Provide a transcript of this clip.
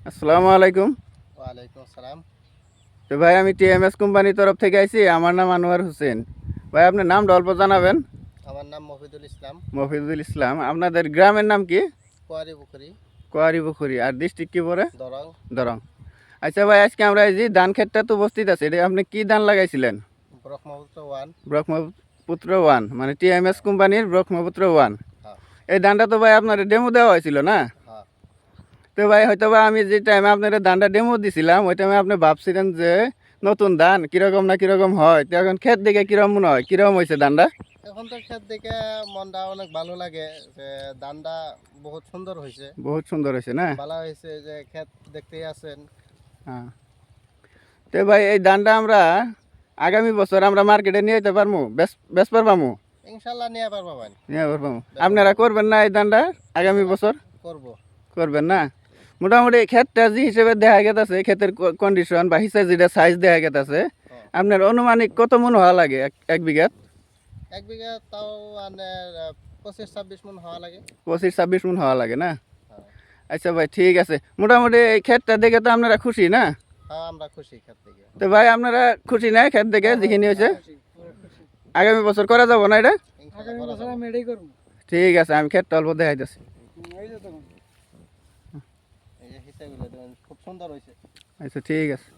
আসসালামু আলাইকুম। ওয়ালাইকুম আসসালাম। তো ভাই আমি টিএমএস কোম্পানির তরফ থেকে আইছি। আমার নাম আনোয়ার হোসেন। ভাই আপনার নামটা অল্প জানাবেন। আমার নাম মফিদুল ইসলাম। মফিজুল ইসলাম। আপনাদের গ্রামের নাম কি? কোয়ারি পুকুরি, কোয়ারি পুকুরি। আর ডিস্ট্রিক্ট কি পড়ে? দরং। দরং। আচ্ছা ভাই, আজকে আমরা এই যে ধান ক্ষেতটা তো উপস্থিত আছে, এটা আপনি কি ধান লাগাইছিলেন? ব্রহ্মপুত্র ওয়ান। ব্রহ্মপুত্র ওয়ান, মানে টিএমএস হ্যাঁ, কোম্পানির ব্রহ্মপুত্র ওয়ান। হ্যাঁ, এই ধানটা তো ভাই আপনার ডেমো দেওয়া হয়েছিল না? হ্যাঁ। তো ভাই হয়তো বা আমি যে টাইমে আপনার ধানটা ডেমো দিছিলাম ওই টাইমে আপনি ভাবছিলেন যে নতুন ধান কিরকম না কিরকম হয়, তো এখন ক্ষেত দেখে কিরকম মনে হয়, কিরকম হয়েছে ধানটা? এখন তো ক্ষেত দেখে মনটা অনেক ভালো লাগে যে ধানটা বহুত সুন্দর হয়েছে। বহুত সুন্দর হয়েছে না? ভালো হয়েছে যে ক্ষেত দেখতেই আছেন। হ্যাঁ। তো ভাই এই ধানটা আমরা আগামী বছর আমরা মার্কেটে নিয়ে যেতে পারবো, বেচবার পাবো? ইনশাল্লাহ নিয়ে পারবো ভাই। নিয়ে পারবো। বেচা আপনারা পারবো। করবেন না এই ধানটা আগামী ইনশাল্লাহ বছর? করবো। করবেন না? মোটামুটি ক্ষেতটা যে হিসেবে দেখা গেছে, ক্ষেতের কন্ডিশন বা হিসেবে যেটা সাইজ দেখা গেছে, হ্যাঁ। আপনার অনুমানিক কত মন হওয়া লাগে এক বিঘাত? এক বিঘা তাও মানে 25-26 মন হওয়া লাগে। 25-26 মন হওয়া লাগে না? হ্যাঁ, আচ্ছা ভাই, ঠিক আছে। মোটামুটি এই ক্ষেতটা দেখে তো আপনারা খুশি না? হ্যাঁ, আমরা খুশি ক্ষেত থেকে। তো ভাই আপনারা খুশি না ক্ষেত দেখে যেখানে হয়েছে? আগামী বছর করা যাবো না এটা? ইনশাল্লাহ করা যাবে। ঠিক আছে, আমি ক্ষেতটা অল্প দেখাইতেছি। এই যে হিসাবগুলো দেখুন, খুব সুন্দর হয়েছে। আচ্ছা ঠিক আছে।